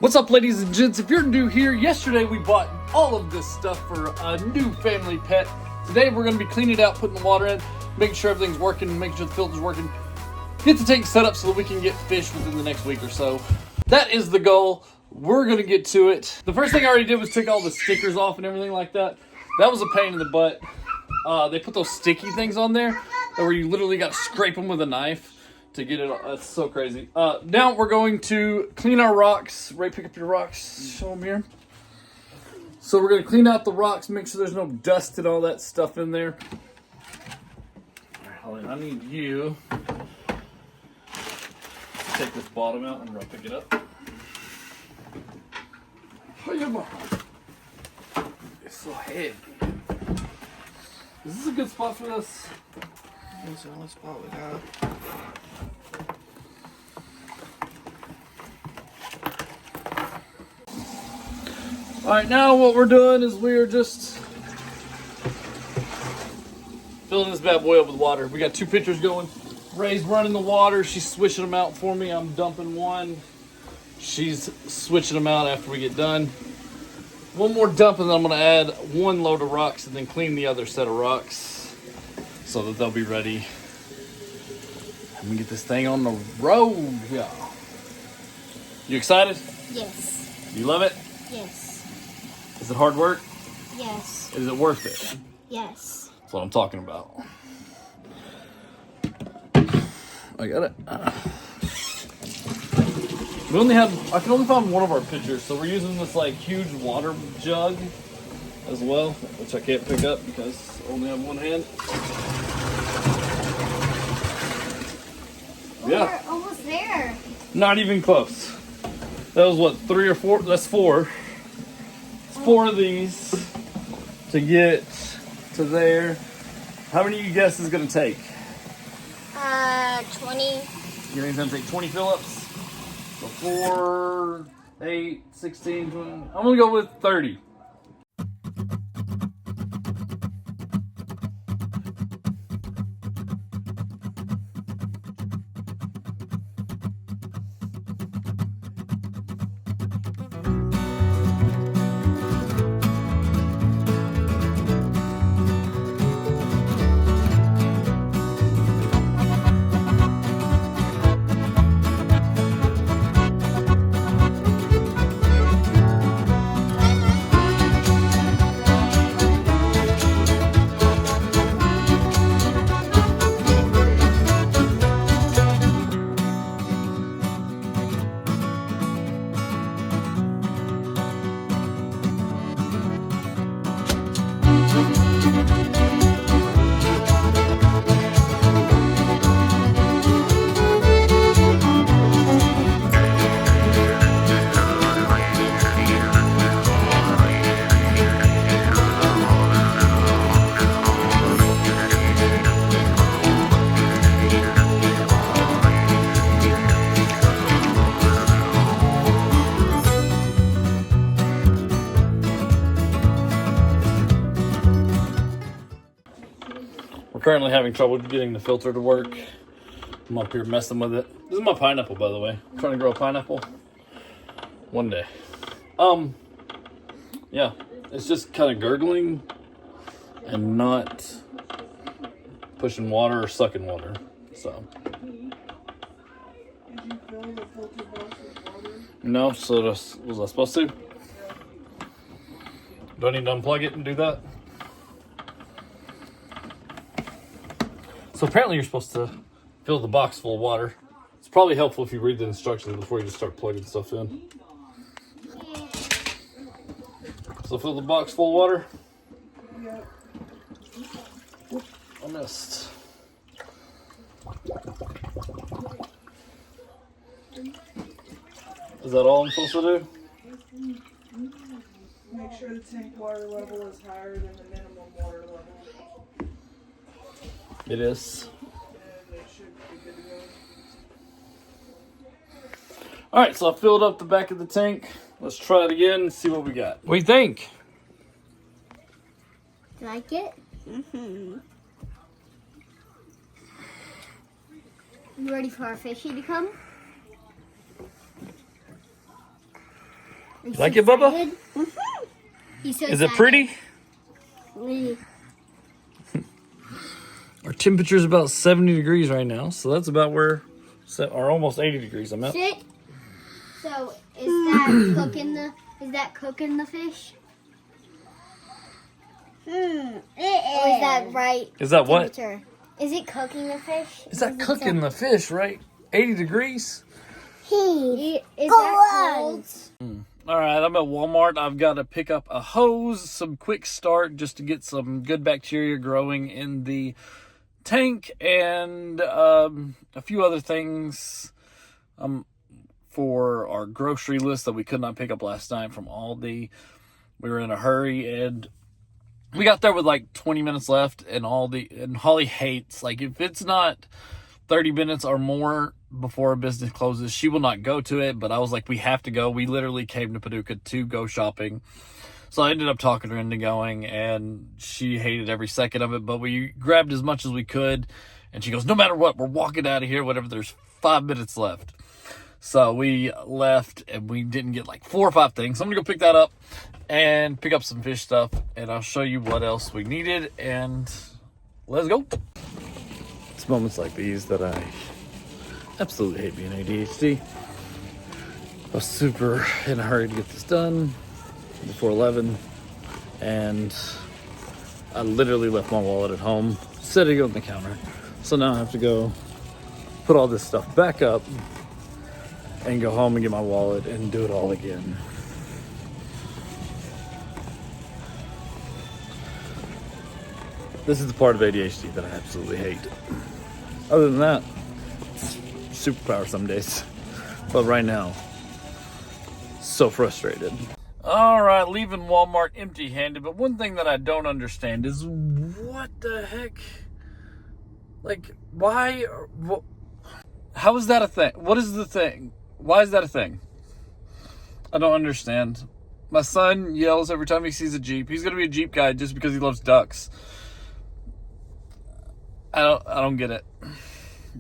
What's up, ladies and gents? If you're new here, yesterday we bought all of this stuff for a new family pet. Today we're going to be cleaning it out, putting the water in, making sure everything's working, making sure the filter's working. Get the tank set up so that we can get fish within the next week or so. That is the goal. We're going to get to it. The first thing I already did was take all the stickers off and everything like that. That was a pain in the butt. They put those sticky things on there where you literally got to scrape them with a knife to get it all. That's so crazy. Now we're going to clean our rocks. Ray, pick up your rocks. Show them here. So we're going to clean out the rocks, make sure there's no dust and all that stuff in there. All right, Holly, I need you to take this bottom out and we'll pick it up. It's so heavy. Is this a good spot for this? It's the only spot we got. Alright, now what we're doing is we're just filling this bad boy up with water. We got 2 pitchers going. Ray's running the water. She's switching them out for me. I'm dumping one. She's switching them out after we get done. One more dump and then I'm going to add 1 load of rocks and then clean the other set of rocks so that they'll be ready. Let me get this thing on the road, y'all. You excited? Yes. You love it? Yes. Is it hard work? Yes. Is it worth it? Yes. That's what I'm talking about. I got it. I can only find one of our pitchers, so we're using this like huge water jug as well, which I can't pick up because I only have one hand. Yeah. We're almost there. Not even close. That was what, 3 or 4? That's 4. It's 4 of these to get to there. How many do you guess is gonna take? 20. You think it's gonna take 20 Phillips? So 4, 8, 16, 20. I'm gonna go with 30. Currently having trouble getting the filter to work. I'm up here messing with it. This is my pineapple, by the way. I'm trying to grow a pineapple one day. Yeah, it's just kind of gurgling and not pushing water or sucking water. So. Did you fill the filter box with water? No, so was I supposed to? Do I need to unplug it and do that? So apparently you're supposed to fill the box full of water. It's probably helpful if you read the instructions before you just start plugging stuff in. So fill the box full of water. Yeah. I missed. Is that all I'm supposed to do? Make sure the tank water level is higher than the minimum water level. It is. And it should be good to go. Alright, so I filled up the back of the tank. Let's try it again and see what we got. What do you think? Do you like it? Mm-hmm. You ready for our fishy to come? Like it, Bubba? Is it pretty? Our temperature is about 70 degrees right now, so that's about where, or almost 80 degrees I'm at. Sit. So is that cooking the fish? Or is that right? Is that what? Is it cooking the fish? Is that cooking the fish, right? 80 degrees? Is that cold? All right, I'm at Walmart. I've got to pick up a hose, some quick start just to get some good bacteria growing in the tank, and a few other things for our grocery list that we could not pick up last night from Aldi. We were in a hurry, and we got there with like 20 minutes left, and Holly hates, like, if it's not 30 minutes or more before our business closes, she will not go to it. But I was like, we have to go. We literally came to Paducah to go shopping. So I ended up talking her into going, and she hated every second of it. But we grabbed as much as we could, and she goes, no matter what, we're walking out of here, whatever, there's 5 minutes left. So we left, and we didn't get like 4 or 5 things. So I'm going to go pick that up and pick up some fish stuff, and I'll show you what else we needed, and let's go. It's moments like these that I absolutely hate being ADHD. I was super in a hurry to get this done before 11, and I literally left my wallet at home, sitting on the counter. So now I have to go put all this stuff back up and go home and get my wallet and do it all again. This is the part of ADHD that I absolutely hate. Other than that, superpower some days. But right now, so frustrated. All right, leaving Walmart empty-handed. But one thing that I don't understand is what the heck? Like, why? How is that a thing? What is the thing? Why is that a thing? I don't understand. My son yells every time he sees a Jeep. He's going to be a Jeep guy just because he loves ducks. I don't get it.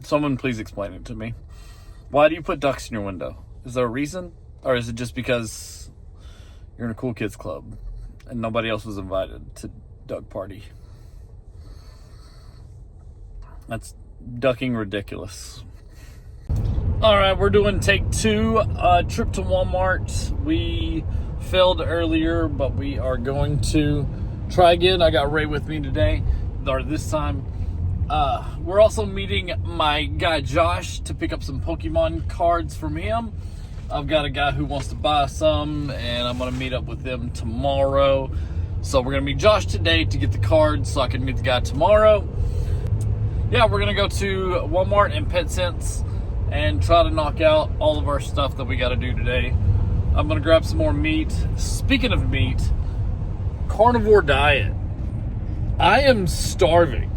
Someone please explain it to me. Why do you put ducks in your window? Is there a reason? Or is it just because you're in a cool kids club and nobody else was invited to duck party? That's ducking ridiculous. All right, we're doing take 2, trip to Walmart. We failed earlier, but we are going to try again. I got Ray with me today, or this time. We're also meeting my guy Josh to pick up some Pokemon cards from him. I've got a guy who wants to buy some, and I'm going to meet up with them tomorrow. So we're going to meet Josh today to get the cards so I can meet the guy tomorrow. Yeah, we're going to go to Walmart and PetSense and try to knock out all of our stuff that we got to do today. I'm going to grab some more meat. Speaking of meat, carnivore diet. I am starving.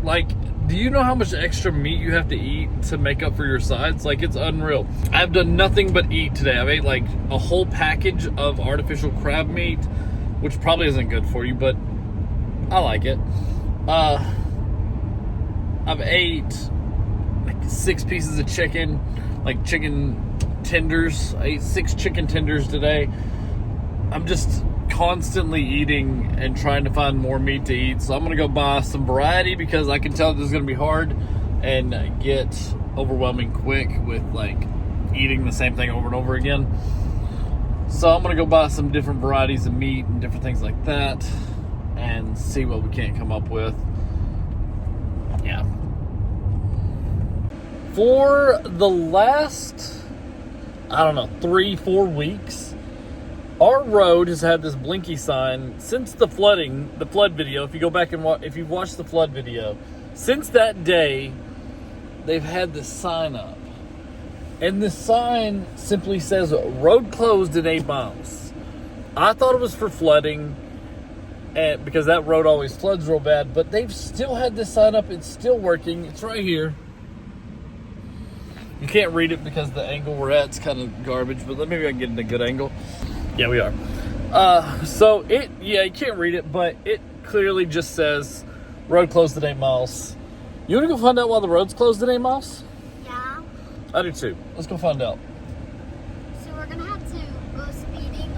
Like, do you know how much extra meat you have to eat to make up for your sides? Like, it's unreal. I've done nothing but eat today. I've ate like a whole package of artificial crab meat, which probably isn't good for you, but I like it. I've ate like 6 pieces of chicken, like chicken tenders. I ate 6 chicken tenders today. I'm just constantly eating and trying to find more meat to eat. So I'm going to go buy some variety because I can tell this is going to be hard and get overwhelming quick with like eating the same thing over and over again. So I'm going to go buy some different varieties of meat and different things like that and see what we can come up with. Yeah. For the last, 3-4 weeks, our road has had this blinky sign since the flood video. If you go back and if you've watched the flood video, since that day, they've had this sign up. And this sign simply says, road closed at 8 miles. I thought it was for flooding, and because that road always floods real bad, but they've still had this sign up. It's still working. It's right here. You can't read it because the angle we're at is kind of garbage, but maybe I can get in a good angle. Yeah, we are. So you can't read it, but it clearly just says road closed at 8 miles. You want to go find out why the road's closed at 8 miles? Yeah. I do too. Let's go find out. So we're gonna have to go speeding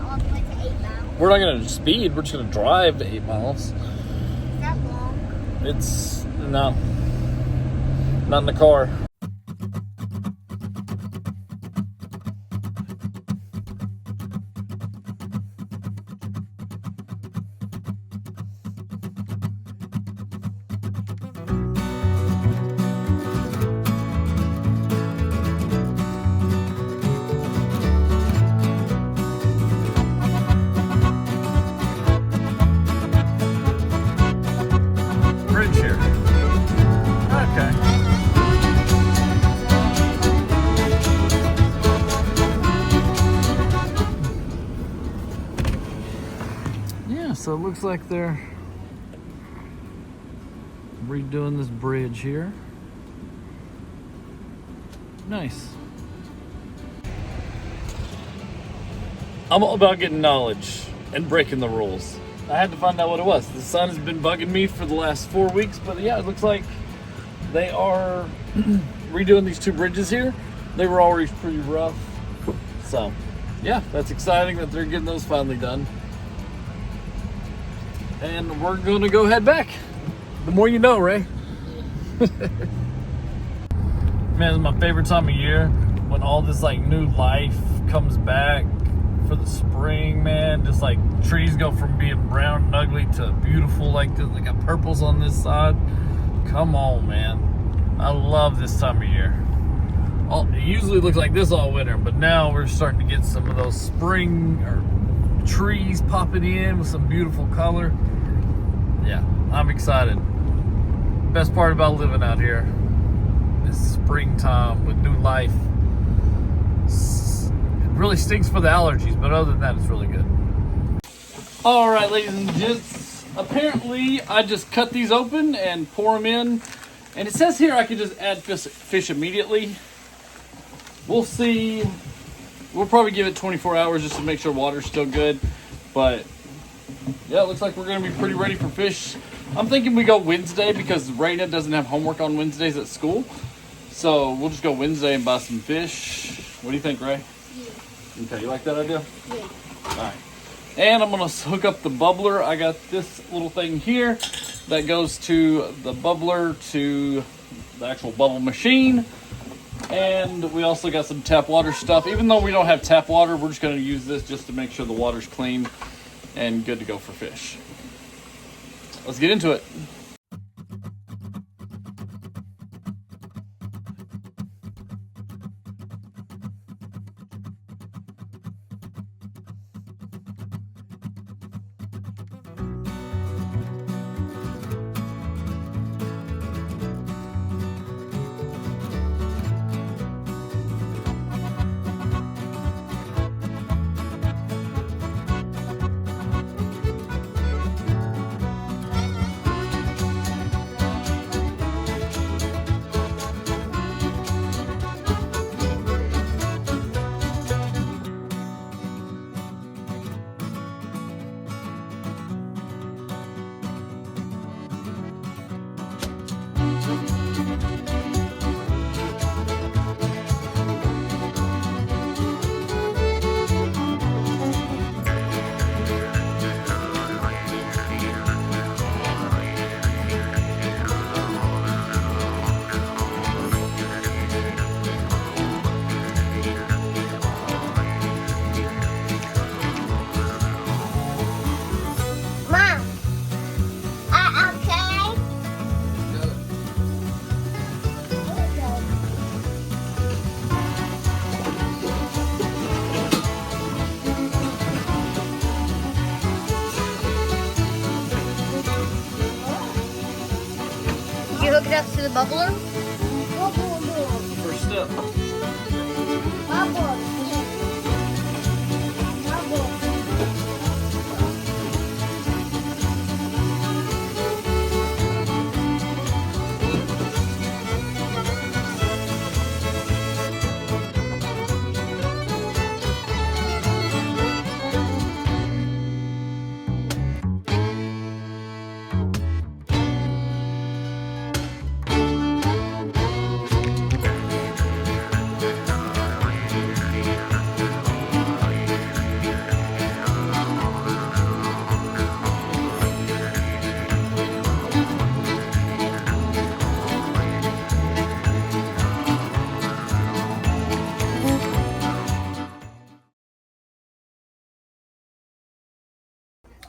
We're not gonna speed. We're just gonna drive to 8 miles. That long? It's no, not in the car. Bridge here. Okay. Yeah, so it looks like they're redoing this bridge here. Nice. I'm all about getting knowledge and breaking the rules. I had to find out what it was. The sun has been bugging me for the last 4 weeks, but yeah, it looks like they are redoing these 2 bridges here. They were already pretty rough. So, yeah, that's exciting that they're getting those finally done. And we're going to go head back. The more you know, Ray. Man, it's my favorite time of year when all this like new life comes back for the spring, man. Just like trees go from being brown and ugly to beautiful like this. They got purples on this side. Come on, man. I love this time of year. It usually looks like this all winter, but now we're starting to get some of those spring or trees popping in with some beautiful color. Yeah, I'm excited. Best part about living out here is springtime with new life. It really stinks for the allergies, but other than that, it's really good. All right, ladies and gents. Apparently, I just cut these open and pour them in. And it says here I can just add fish immediately. We'll see. We'll probably give it 24 hours just to make sure water's still good. But yeah, it looks like we're going to be pretty ready for fish. I'm thinking we go Wednesday because Raina doesn't have homework on Wednesdays at school. So we'll just go Wednesday and buy some fish. What do you think, Ray? Yeah. Okay, you like that idea? Yeah. All right. And I'm going to hook up the bubbler. I got this little thing here that goes to the bubbler to the actual bubble machine. And we also got some tap water stuff. Even though we don't have tap water, we're just going to use this just to make sure the water's clean and good to go for fish. Let's get into it. You hook it up to the bubbler? First step.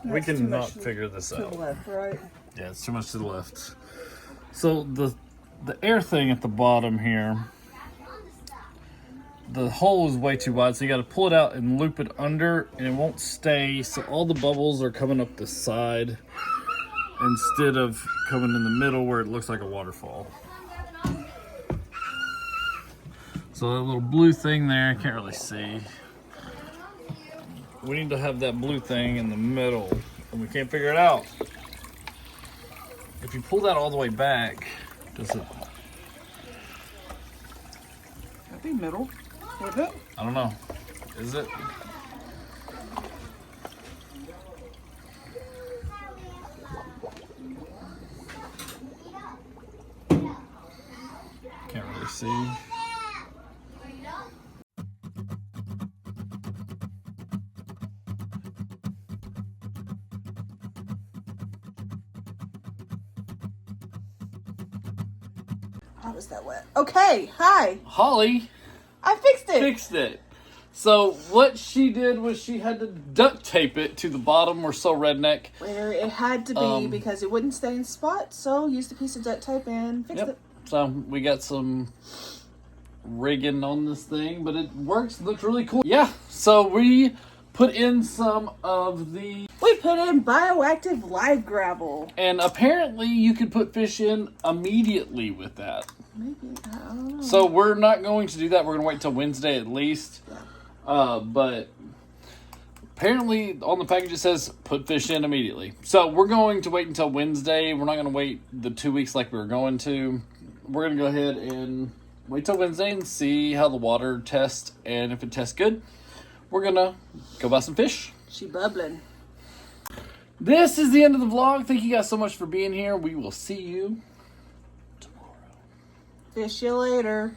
We That's too cannot much figure this to out. the left, right? Yeah, it's too much to the left. So the air thing at the bottom here, the hole is way too wide, so you got to pull it out and loop it under, and it won't stay. So all the bubbles are coming up the side instead of coming in the middle where it looks like a waterfall. So that little blue thing there, I can't really see. We need to have that blue thing in the middle, and we can't figure it out. If you pull that all the way back, does it? That'd be middle. Would it? I don't know. Is it? Can't really see. How is that wet? Okay, hi. Holly I fixed it. fixed it. So what she did was she had to duct tape it to the bottom. We're so redneck. Where it had to be because it wouldn't stay in spot, so used a piece of duct tape and fixed it. So we got some rigging on this thing, but it works. Looks really cool. Yeah. So we put in some of the, We put in bioactive live gravel. and apparently you could put fish in immediately with that. Maybe, I don't know. So we're not going to do that. We're going to wait till Wednesday at least. But apparently on the package it says put fish in immediately. So we're going to wait until Wednesday. We're not going to wait the 2 weeks like we were going to. We're going to go ahead and wait till Wednesday and see how the water tests. And if it tests good, we're going to go buy some fish. She bubbling. This is the end of the vlog. Thank you guys so much for being here. We will see you tomorrow. Fish you later.